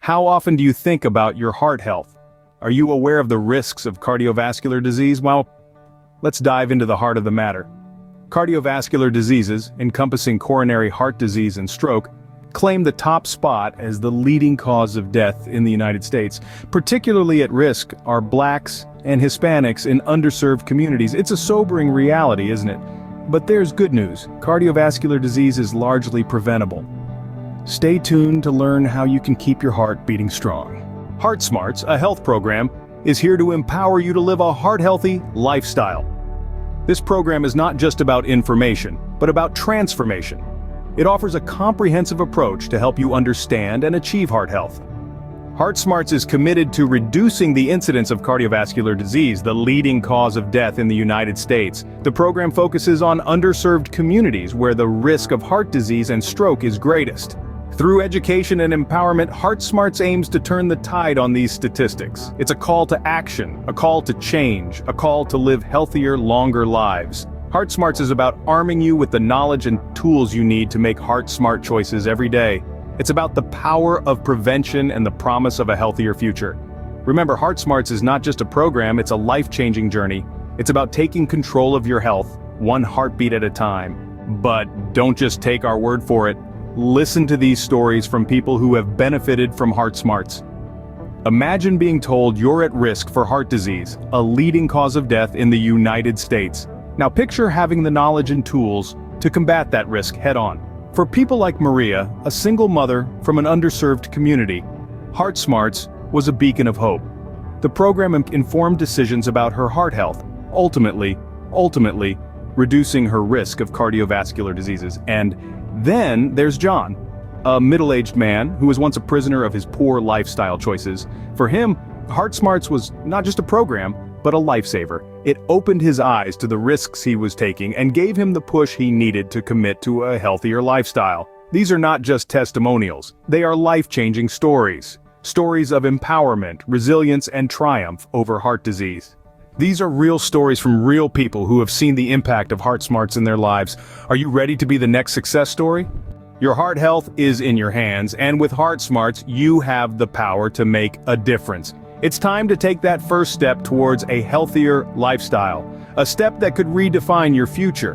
How often do you think about your heart health? Are you aware of the risks of cardiovascular disease? Well, let's dive into the heart of the matter. Cardiovascular diseases, encompassing coronary heart disease and stroke, claim the top spot as the leading cause of death in the United States. Particularly at risk are blacks and Hispanics in underserved communities. It's a sobering reality, isn't it? But there's good news. Cardiovascular disease is largely preventable. Stay tuned to learn how you can keep your heart beating strong. Heart Smarts, a health program, is here to empower you to live a heart-healthy lifestyle. This program is not just about information, but about transformation. It offers a comprehensive approach to help you understand and achieve heart health. Heart Smarts is committed to reducing the incidence of cardiovascular disease, the leading cause of death in the United States. The program focuses on underserved communities where the risk of heart disease and stroke is greatest. Through education and empowerment, Heart Smarts aims to turn the tide on these statistics. It's a call to action, a call to change, a call to live healthier, longer lives. Heart Smarts is about arming you with the knowledge and tools you need to make heart-smart choices every day. It's about the power of prevention and the promise of a healthier future. Remember, Heart Smarts is not just a program, it's a life-changing journey. It's about taking control of your health, one heartbeat at a time. But don't just take our word for it. Listen to these stories from people who have benefited from Heart Smarts. Imagine being told you're at risk for heart disease, a leading cause of death in the United States. Now picture having the knowledge and tools to combat that risk head-on. For people like Maria, a single mother from an underserved community, Heart Smarts was a beacon of hope. The program informed decisions about her heart health, ultimately reducing her risk of cardiovascular diseases. And then there's John, a middle-aged man who was once a prisoner of his poor lifestyle choices. For him, Heart Smarts was not just a program, but a lifesaver. It opened his eyes to the risks he was taking and gave him the push he needed to commit to a healthier lifestyle. These are not just testimonials, they are life-changing stories. Stories of empowerment, resilience, and triumph over heart disease. These are real stories from real people who have seen the impact of Heart Smarts in their lives. Are you ready to be the next success story? Your heart health is in your hands, and with Heart Smarts, you have the power to make a difference. It's time to take that first step towards a healthier lifestyle, a step that could redefine your future.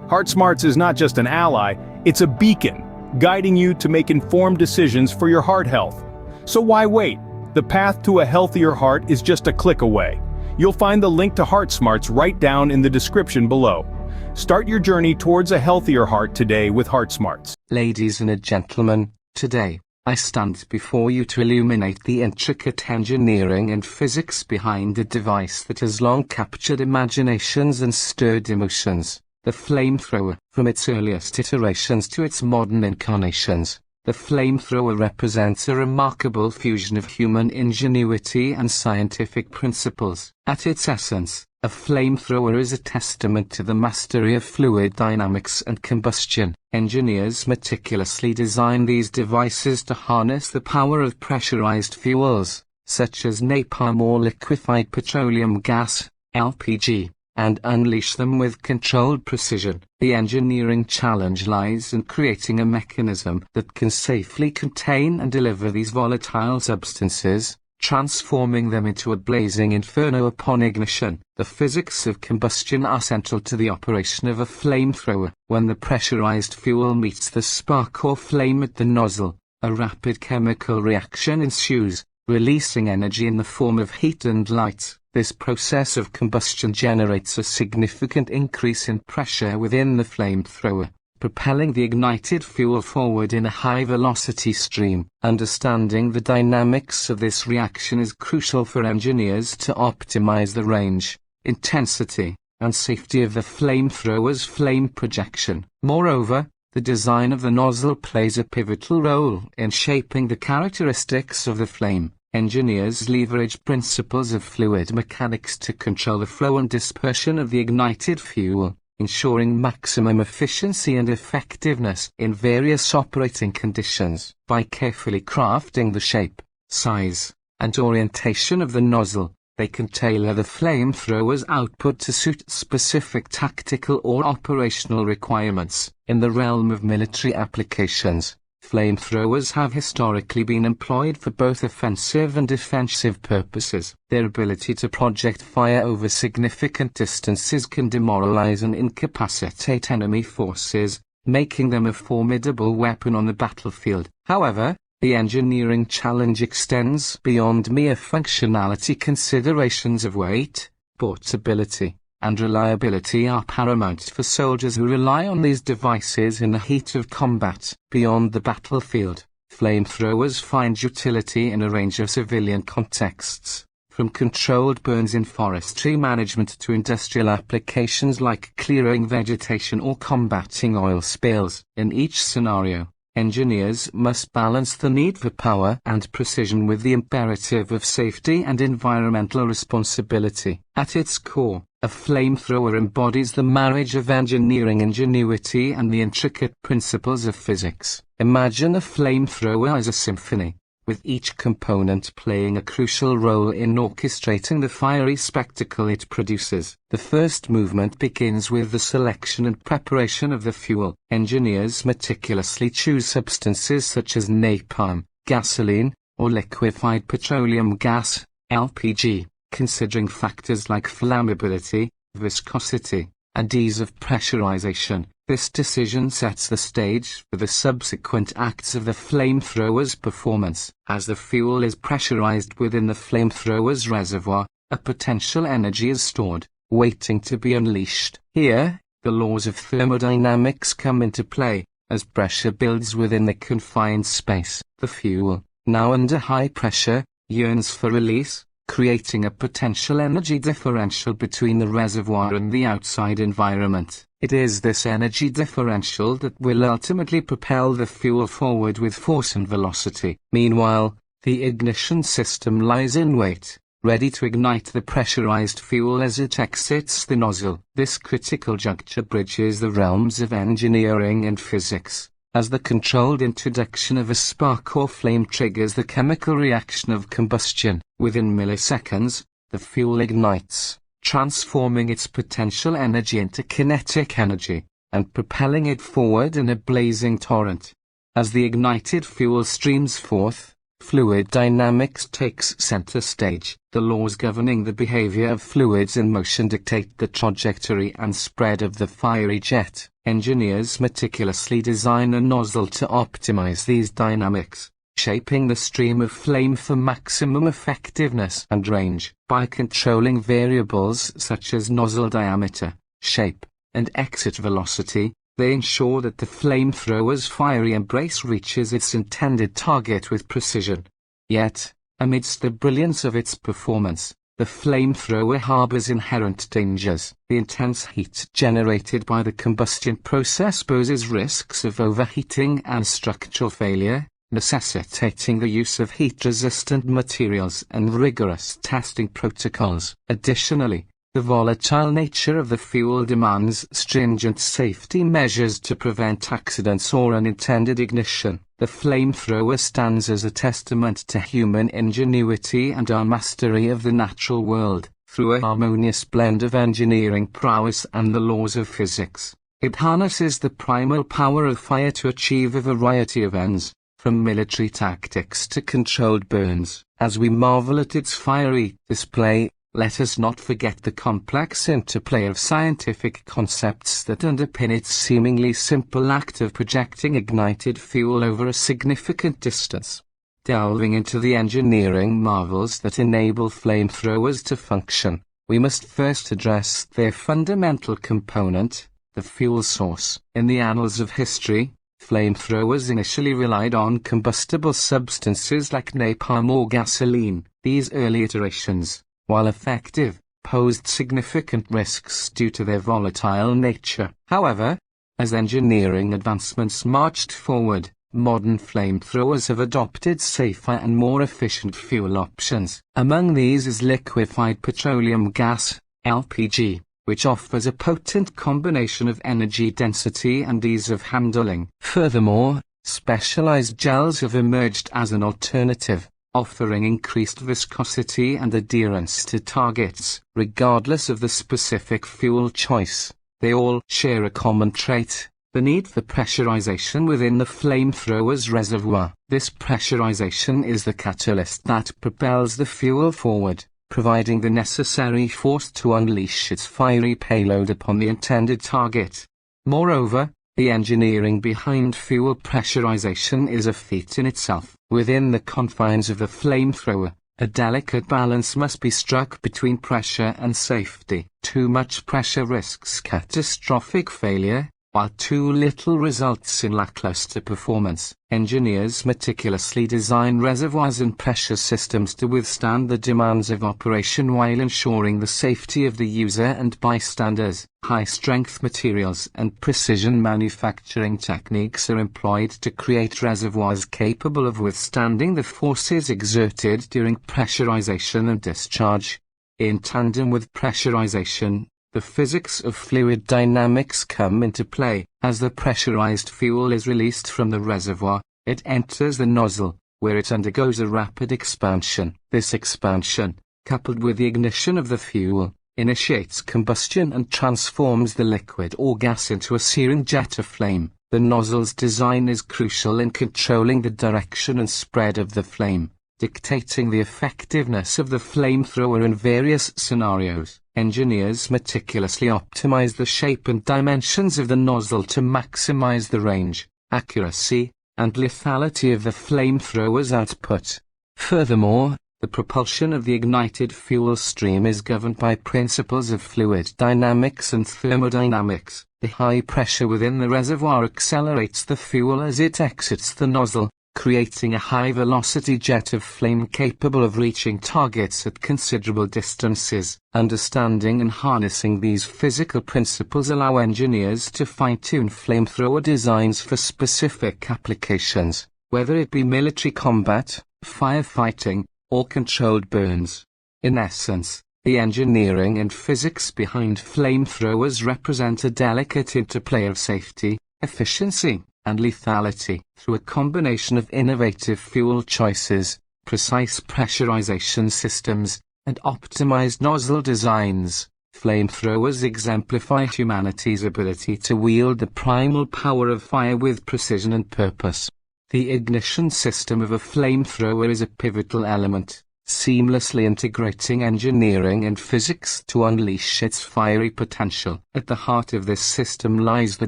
Heart Smarts is not just an ally, it's a beacon, guiding you to make informed decisions for your heart health. So why wait? The path to a healthier heart is just a click away. You'll find the link to Heart Smarts right down in the description below. Start your journey towards a healthier heart today with Heart Smarts. Ladies and gentlemen, today, I stand before you to illuminate the intricate engineering and physics behind a device that has long captured imaginations and stirred emotions, the flamethrower. From its earliest iterations to its modern incarnations, the flamethrower represents a remarkable fusion of human ingenuity and scientific principles. At its essence, a flamethrower is a testament to the mastery of fluid dynamics and combustion. Engineers meticulously design these devices to harness the power of pressurized fuels, such as napalm or liquefied petroleum gas, LPG, and unleash them with controlled precision. The engineering challenge lies in creating a mechanism that can safely contain and deliver these volatile substances, transforming them into a blazing inferno upon ignition. The physics of combustion are central to the operation of a flamethrower. When the pressurized fuel meets the spark or flame at the nozzle, a rapid chemical reaction ensues, releasing energy in the form of heat and light. This process of combustion generates a significant increase in pressure within the flamethrower, propelling the ignited fuel forward in a high-velocity stream. Understanding the dynamics of this reaction is crucial for engineers to optimize the range, intensity, and safety of the flamethrower's flame projection. Moreover, the design of the nozzle plays a pivotal role in shaping the characteristics of the flame. Engineers leverage principles of fluid mechanics to control the flow and dispersion of the ignited fuel, ensuring maximum efficiency and effectiveness in various operating conditions. By carefully crafting the shape, size, and orientation of the nozzle, they can tailor the flamethrower's output to suit specific tactical or operational requirements. In the realm of military applications, Flamethrowers have historically been employed for both offensive and defensive purposes. Their ability to project fire over significant distances can demoralize and incapacitate enemy forces, making them a formidable weapon on the battlefield. However, the engineering challenge extends beyond mere functionality. Considerations of weight, portability, and reliability are paramount for soldiers who rely on these devices in the heat of combat. Beyond the battlefield, flamethrowers find utility in a range of civilian contexts, from controlled burns in forestry management to industrial applications like clearing vegetation or combating oil spills. In each scenario, engineers must balance the need for power and precision with the imperative of safety and environmental responsibility. At its core, a flamethrower embodies the marriage of engineering ingenuity and the intricate principles of physics. Imagine a flamethrower as a symphony, with each component playing a crucial role in orchestrating the fiery spectacle it produces. The first movement begins with the selection and preparation of the fuel. Engineers meticulously choose substances such as napalm, gasoline, or liquefied petroleum gas, LPG, considering factors like flammability, viscosity, and ease of pressurization. This decision sets the stage for the subsequent acts of the flamethrower's performance. As the fuel is pressurized within the flamethrower's reservoir, a potential energy is stored, waiting to be unleashed. Here, the laws of thermodynamics come into play. As pressure builds within the confined space, the fuel, now under high pressure, yearns for release, creating a potential energy differential between the reservoir and the outside environment. It is this energy differential that will ultimately propel the fuel forward with force and velocity. Meanwhile, the ignition system lies in wait, ready to ignite the pressurized fuel as it exits the nozzle. This critical juncture bridges the realms of engineering and physics, as the controlled introduction of a spark or flame triggers the chemical reaction of combustion. Within milliseconds, the fuel ignites, transforming its potential energy into kinetic energy, and propelling it forward in a blazing torrent. As the ignited fuel streams forth, fluid dynamics takes center stage. The laws governing the behavior of fluids in motion dictate the trajectory and spread of the fiery jet. Engineers meticulously design a nozzle to optimize these dynamics, shaping the stream of flame for maximum effectiveness and range. By controlling variables such as nozzle diameter, shape, and exit velocity, they ensure that the flamethrower's fiery embrace reaches its intended target with precision. Yet, amidst the brilliance of its performance, the flamethrower harbors inherent dangers. The intense heat generated by the combustion process poses risks of overheating and structural failure, necessitating the use of heat-resistant materials and rigorous testing protocols. Additionally, the volatile nature of the fuel demands stringent safety measures to prevent accidents or unintended ignition. The flamethrower stands as a testament to human ingenuity and our mastery of the natural world. Through a harmonious blend of engineering prowess and the laws of physics, it harnesses the primal power of fire to achieve a variety of ends, from military tactics to controlled burns. As we marvel at its fiery display, let us not forget the complex interplay of scientific concepts that underpin its seemingly simple act of projecting ignited fuel over a significant distance. Delving into the engineering marvels that enable flamethrowers to function, we must first address their fundamental component, the fuel source. In the annals of history, flamethrowers initially relied on combustible substances like napalm or gasoline. These early iterations, while effective, posed significant risks due to their volatile nature. However, as engineering advancements marched forward, modern flamethrowers have adopted safer and more efficient fuel options. Among these is liquefied petroleum gas, LPG, which offers a potent combination of energy density and ease of handling. Furthermore, specialized gels have emerged as an alternative, offering increased viscosity and adherence to targets. Regardless of the specific fuel choice, they all share a common trait: The need for pressurization within the flamethrower's reservoir. This pressurization is the catalyst that propels the fuel forward, providing the necessary force to unleash its fiery payload upon the intended target. Moreover, the engineering behind fuel pressurization is a feat in itself. Within the confines of the flamethrower, a delicate balance must be struck between pressure and safety. Too much pressure risks catastrophic failure, while too little results in lackluster performance. Engineers meticulously design reservoirs and pressure systems to withstand the demands of operation while ensuring the safety of the user and bystanders. High-strength materials and precision manufacturing techniques are employed to create reservoirs capable of withstanding the forces exerted during pressurization and discharge. In tandem with pressurization, the physics of fluid dynamics come into play. As the pressurized fuel is released from the reservoir, it enters the nozzle, where it undergoes a rapid expansion. This expansion, coupled with the ignition of the fuel, initiates combustion and transforms the liquid or gas into a searing jet of flame. The nozzle's design is crucial in controlling the direction and spread of the flame, dictating the effectiveness of the flamethrower in various scenarios. Engineers meticulously optimize the shape and dimensions of the nozzle to maximize the range, accuracy, and lethality of the flamethrower's output. Furthermore, the propulsion of the ignited fuel stream is governed by principles of fluid dynamics and thermodynamics. The high pressure within the reservoir accelerates the fuel as it exits the nozzle, creating a high-velocity jet of flame capable of reaching targets at considerable distances. Understanding and harnessing these physical principles allow engineers to fine-tune flamethrower designs for specific applications, whether it be military combat, firefighting, or controlled burns. In essence, the engineering and physics behind flamethrowers represent a delicate interplay of safety, efficiency, and lethality. Through a combination of innovative fuel choices, precise pressurization systems, and optimized nozzle designs, flamethrowers exemplify humanity's ability to wield the primal power of fire with precision and purpose. The ignition system of a flamethrower is a pivotal element, seamlessly integrating engineering and physics to unleash its fiery potential. At the heart of this system lies the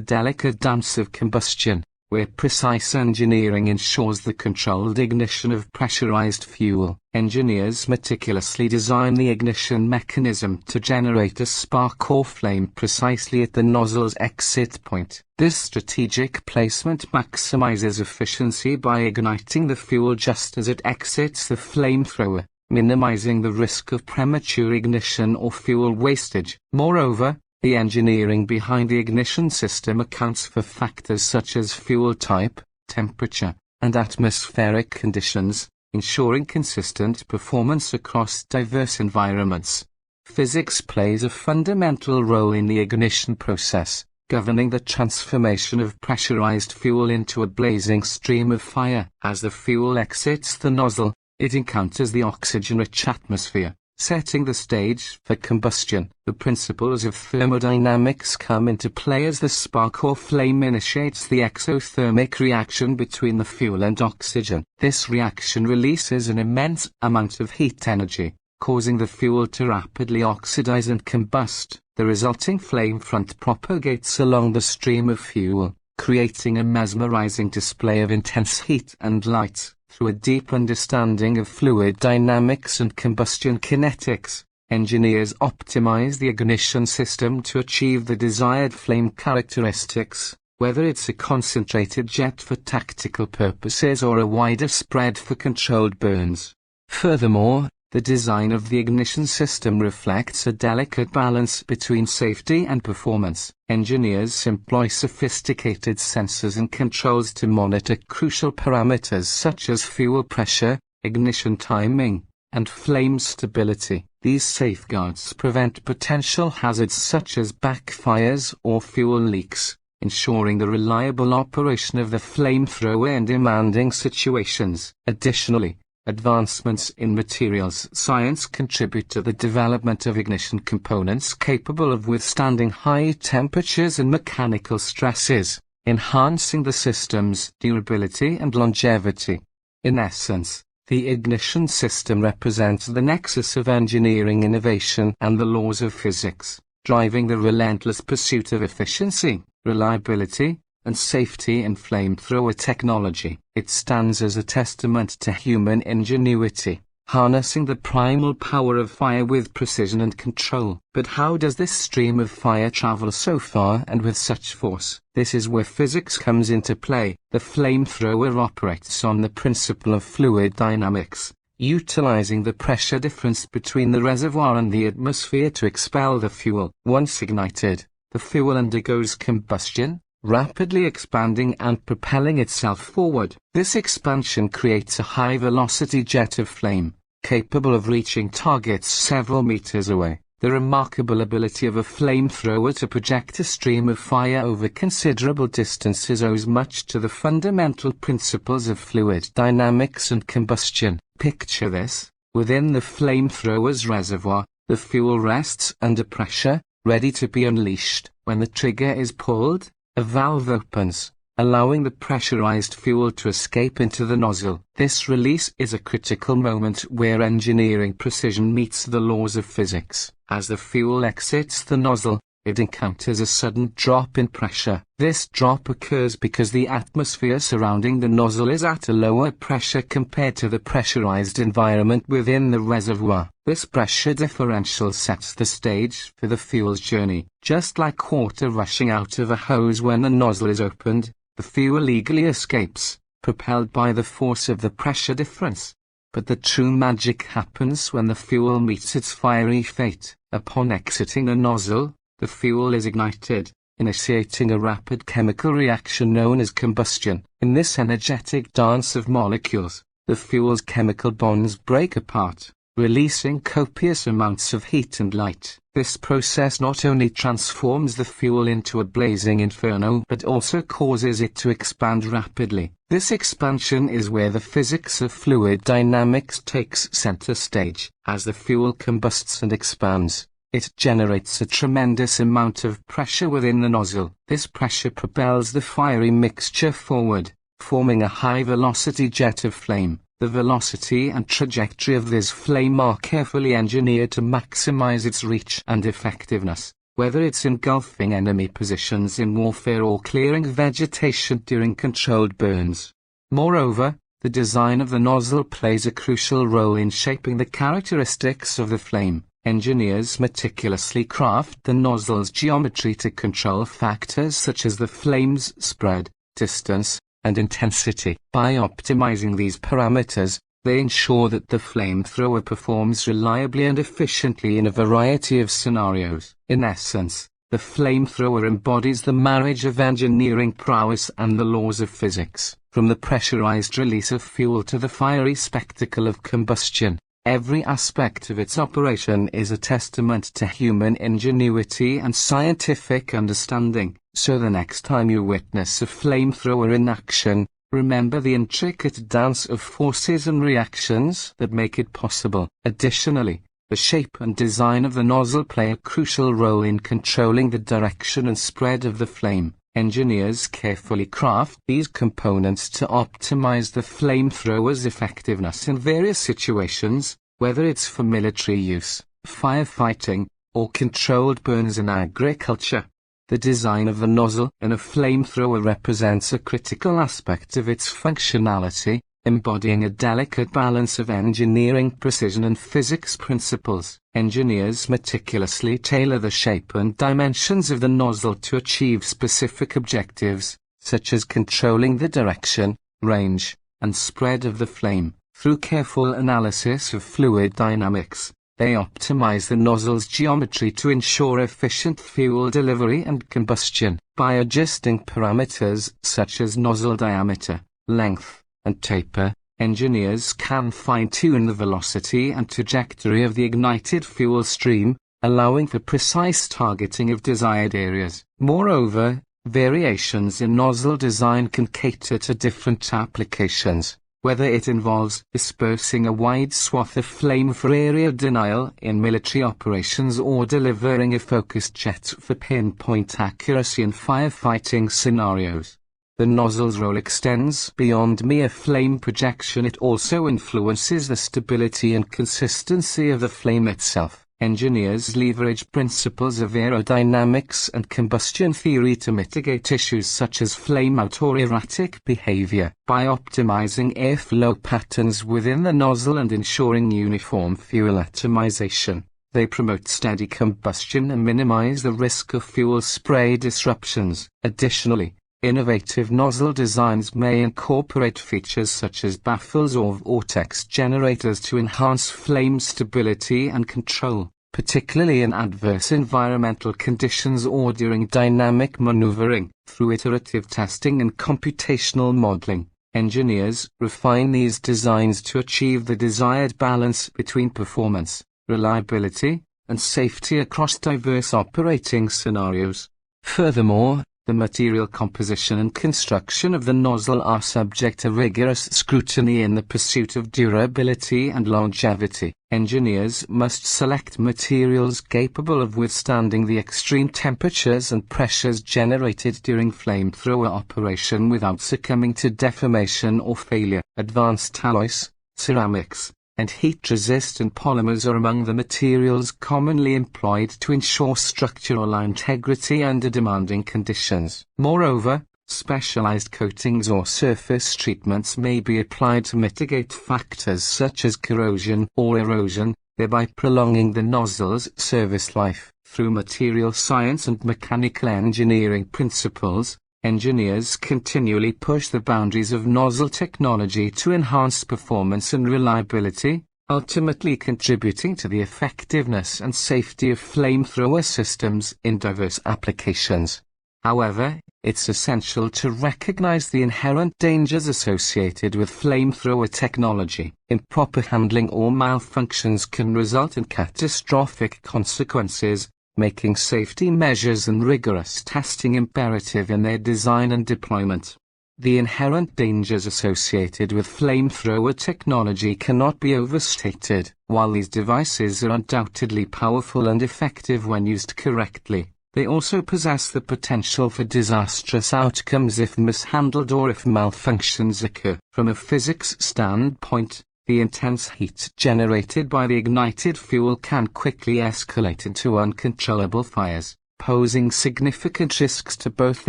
delicate dance of combustion, where precise engineering ensures the controlled ignition of pressurized fuel. Engineers meticulously design the ignition mechanism to generate a spark or flame precisely at the nozzle's exit point. This strategic placement maximizes efficiency by igniting the fuel just as it exits the flamethrower, minimizing the risk of premature ignition or fuel wastage. Moreover, the engineering behind the ignition system accounts for factors such as fuel type, temperature, and atmospheric conditions, ensuring consistent performance across diverse environments. Physics plays a fundamental role in the ignition process, governing the transformation of pressurized fuel into a blazing stream of fire. As the fuel exits the nozzle, it encounters the oxygen-rich atmosphere, setting the stage for combustion. The principles of thermodynamics come into play as the spark or flame initiates the exothermic reaction between the fuel and oxygen. This reaction releases an immense amount of heat energy, causing the fuel to rapidly oxidize and combust. The resulting flame front propagates along the stream of fuel, creating a mesmerizing display of intense heat and light. Through a deep understanding of fluid dynamics and combustion kinetics, engineers optimize the ignition system to achieve the desired flame characteristics, whether it's a concentrated jet for tactical purposes or a wider spread for controlled burns. Furthermore, the design of the ignition system reflects a delicate balance between safety and performance. Engineers employ sophisticated sensors and controls to monitor crucial parameters such as fuel pressure, ignition timing, and flame stability. These safeguards prevent potential hazards such as backfires or fuel leaks, ensuring the reliable operation of the flamethrower in demanding situations. Additionally, advancements in materials science contribute to the development of ignition components capable of withstanding high temperatures and mechanical stresses. enhancing the system's durability and longevity. In essence, the ignition system represents the nexus of engineering innovation and the laws of physics, driving the relentless pursuit of efficiency, reliability, and safety in flamethrower technology. It stands as a testament to human ingenuity, harnessing the primal power of fire with precision and control. But how does this stream of fire travel so far and with such force? This is where physics comes into play. The flamethrower operates on the principle of fluid dynamics, utilizing the pressure difference between the reservoir and the atmosphere to expel the fuel. Once ignited, the fuel undergoes combustion, rapidly expanding and propelling itself forward. This expansion creates a high-velocity jet of flame, capable of reaching targets several meters away. The remarkable ability of a flamethrower to project a stream of fire over considerable distances owes much to the fundamental principles of fluid dynamics and combustion. Picture this: within the flamethrower's reservoir, the fuel rests under pressure, ready to be unleashed. When the trigger is pulled, a valve opens, allowing the pressurized fuel to escape into the nozzle. This release is a critical moment where engineering precision meets the laws of physics. As the fuel exits the nozzle, it encounters a sudden drop in pressure. This drop occurs because the atmosphere surrounding the nozzle is at a lower pressure compared to the pressurized environment within the reservoir. This pressure differential sets the stage for the fuel's journey. Just like water rushing out of a hose when the nozzle is opened, the fuel eagerly escapes, propelled by the force of the pressure difference. But the true magic happens when the fuel meets its fiery fate. Upon exiting the nozzle, the fuel is ignited, initiating a rapid chemical reaction known as combustion. In this energetic dance of molecules, the fuel's chemical bonds break apart, releasing copious amounts of heat and light. This process not only transforms the fuel into a blazing inferno but also causes it to expand rapidly. This expansion is where the physics of fluid dynamics takes center stage. As the fuel combusts and expands, it generates a tremendous amount of pressure within the nozzle. This pressure propels the fiery mixture forward, forming a high-velocity jet of flame. The velocity and trajectory of this flame are carefully engineered to maximize its reach and effectiveness, whether it's engulfing enemy positions in warfare or clearing vegetation during controlled burns. Moreover, the design of the nozzle plays a crucial role in shaping the characteristics of the flame. Engineers meticulously craft the nozzle's geometry to control factors such as the flame's spread, distance, and intensity. By optimizing these parameters, they ensure that the flamethrower performs reliably and efficiently in a variety of scenarios. In essence, the flamethrower embodies the marriage of engineering prowess and the laws of physics. From the pressurized release of fuel to the fiery spectacle of combustion, every aspect of its operation is a testament to human ingenuity and scientific understanding. So the next time you witness a flamethrower in action, remember the intricate dance of forces and reactions that make it possible. Additionally, the shape and design of the nozzle play a crucial role in controlling the direction and spread of the flame. Engineers carefully craft these components to optimize the flamethrower's effectiveness in various situations, whether it's for military use, firefighting, or controlled burns in agriculture. The design of the nozzle in a flamethrower represents a critical aspect of its functionality, embodying a delicate balance of engineering precision and physics principles. Engineers meticulously tailor the shape and dimensions of the nozzle to achieve specific objectives, such as controlling the direction, range, and spread of the flame. Through careful analysis of fluid dynamics, they optimize the nozzle's geometry to ensure efficient fuel delivery and combustion. By adjusting parameters such as nozzle diameter, length, and taper, engineers can fine-tune the velocity and trajectory of the ignited fuel stream, allowing for precise targeting of desired areas. Moreover, variations in nozzle design can cater to different applications, whether it involves dispersing a wide swath of flame for area denial in military operations or delivering a focused jet for pinpoint accuracy in firefighting scenarios. The nozzle's role extends beyond mere flame projection. It also influences the stability and consistency of the flame itself. Engineers leverage principles of aerodynamics and combustion theory to mitigate issues such as flameout or erratic behavior. By optimizing airflow patterns within the nozzle and ensuring uniform fuel atomization, they promote steady combustion and minimize the risk of fuel spray disruptions. Additionally, innovative nozzle designs may incorporate features such as baffles or vortex generators to enhance flame stability and control, particularly in adverse environmental conditions or during dynamic maneuvering. Through iterative testing and computational modeling, engineers refine these designs to achieve the desired balance between performance, reliability, and safety across diverse operating scenarios. Furthermore, the material composition and construction of the nozzle are subject to rigorous scrutiny in the pursuit of durability and longevity. Engineers must select materials capable of withstanding the extreme temperatures and pressures generated during flamethrower operation without succumbing to deformation or failure. Advanced alloys, ceramics, and heat-resistant polymers are among the materials commonly employed to ensure structural integrity under demanding conditions. Moreover, specialized coatings or surface treatments may be applied to mitigate factors such as corrosion or erosion, thereby prolonging the nozzle's service life. Through material science and mechanical engineering principles, engineers continually push the boundaries of nozzle technology to enhance performance and reliability, ultimately contributing to the effectiveness and safety of flamethrower systems in diverse applications. However, it's essential to recognize the inherent dangers associated with flamethrower technology. Improper handling or malfunctions can result in catastrophic consequences, making safety measures and rigorous testing imperative in their design and deployment. The inherent dangers associated with flamethrower technology cannot be overstated. While these devices are undoubtedly powerful and effective when used correctly, they also possess the potential for disastrous outcomes if mishandled or if malfunctions occur. From a physics standpoint, the intense heat generated by the ignited fuel can quickly escalate into uncontrollable fires, posing significant risks to both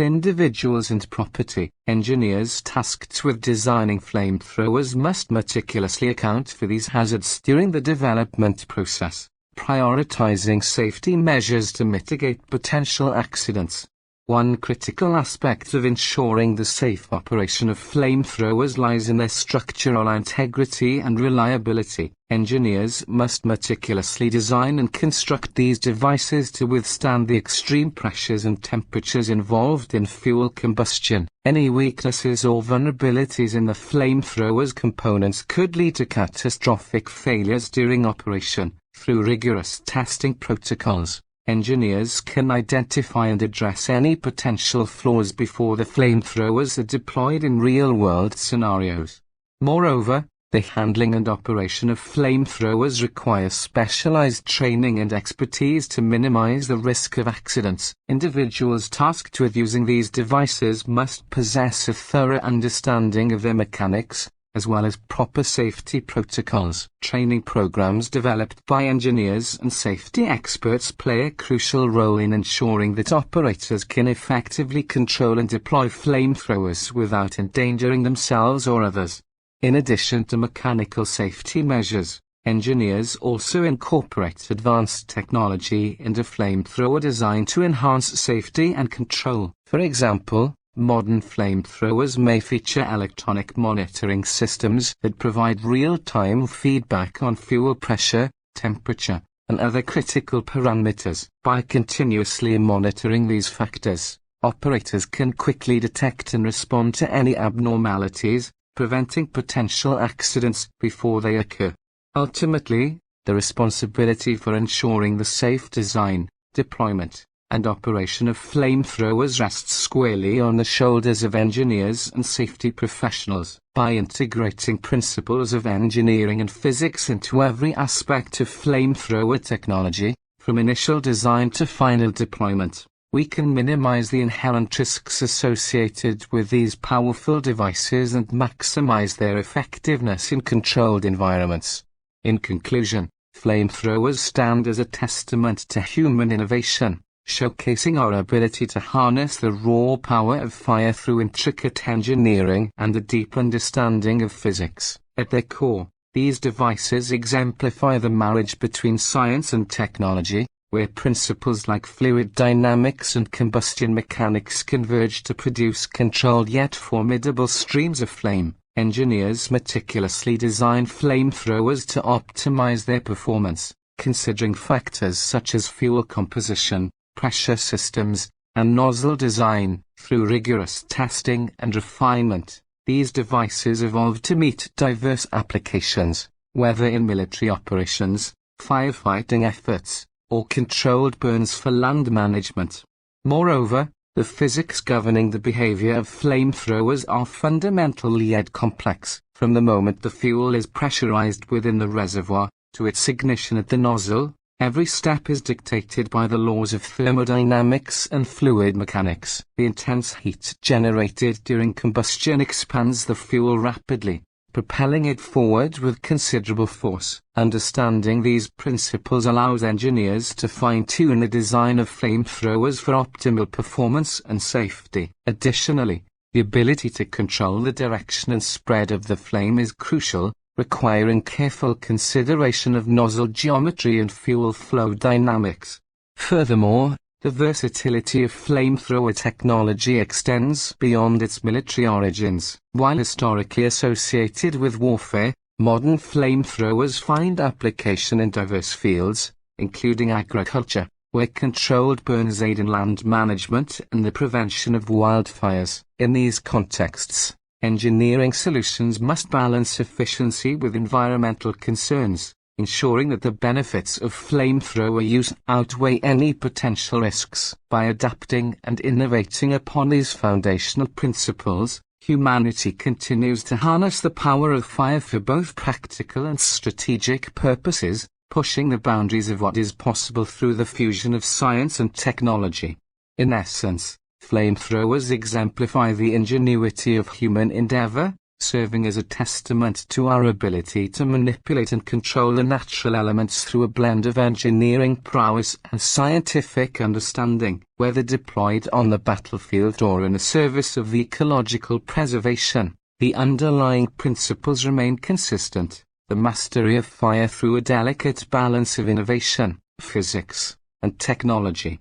individuals and property. Engineers tasked with designing flamethrowers must meticulously account for these hazards during the development process, prioritizing safety measures to mitigate potential accidents. One critical aspect of ensuring the safe operation of flamethrowers lies in their structural integrity and reliability. Engineers must meticulously design and construct these devices to withstand the extreme pressures and temperatures involved in fuel combustion. Any weaknesses or vulnerabilities in the flamethrower's components could lead to catastrophic failures during operation. Through rigorous testing protocols, engineers can identify and address any potential flaws before the flamethrowers are deployed in real-world scenarios. Moreover, the handling and operation of flamethrowers require specialized training and expertise to minimize the risk of accidents. Individuals tasked with using these devices must possess a thorough understanding of their mechanics, as well as proper safety protocols. Training programs developed by engineers and safety experts play a crucial role in ensuring that operators can effectively control and deploy flamethrowers without endangering themselves or others. In addition to mechanical safety measures, engineers also incorporate advanced technology into flamethrower design to enhance safety and control. For example, modern flamethrowers may feature electronic monitoring systems that provide real-time feedback on fuel pressure, temperature, and other critical parameters. By continuously monitoring these factors, operators can quickly detect and respond to any abnormalities, preventing potential accidents before they occur. Ultimately, the responsibility for ensuring the safe design, deployment, and operation of flamethrowers rests squarely on the shoulders of engineers and safety professionals. By integrating principles of engineering and physics into every aspect of flamethrower technology, from initial design to final deployment, we can minimize the inherent risks associated with these powerful devices and maximize their effectiveness in controlled environments. In conclusion, flamethrowers stand as a testament to human innovation, showcasing our ability to harness the raw power of fire through intricate engineering and a deep understanding of physics. At their core, these devices exemplify the marriage between science and technology, where principles like fluid dynamics and combustion mechanics converge to produce controlled yet formidable streams of flame. Engineers meticulously design flamethrowers to optimize their performance, considering factors such as fuel composition, pressure systems, and nozzle design. Through rigorous testing and refinement, these devices evolved to meet diverse applications, whether in military operations, firefighting efforts, or controlled burns for land management. Moreover, the physics governing the behavior of flamethrowers are fundamentally yet complex. From the moment the fuel is pressurized within the reservoir, to its ignition at the nozzle, every step is dictated by the laws of thermodynamics and fluid mechanics. The intense heat generated during combustion expands the fuel rapidly, propelling it forward with considerable force. Understanding these principles allows engineers to fine-tune the design of flamethrowers for optimal performance and safety. Additionally, the ability to control the direction and spread of the flame is crucial, requiring careful consideration of nozzle geometry and fuel flow dynamics. Furthermore, the versatility of flamethrower technology extends beyond its military origins. While historically associated with warfare, modern flamethrowers find application in diverse fields, including agriculture, where controlled burns aid in land management and the prevention of wildfires. In these contexts, engineering solutions must balance efficiency with environmental concerns, ensuring that the benefits of flamethrower use outweigh any potential risks. By adapting and innovating upon these foundational principles, humanity continues to harness the power of fire for both practical and strategic purposes, pushing the boundaries of what is possible through the fusion of science and technology. In essence, flamethrowers exemplify the ingenuity of human endeavor, serving as a testament to our ability to manipulate and control the natural elements through a blend of engineering prowess and scientific understanding. Whether deployed on the battlefield or in the service of ecological preservation, the underlying principles remain consistent: the mastery of fire through a delicate balance of innovation, physics, and technology.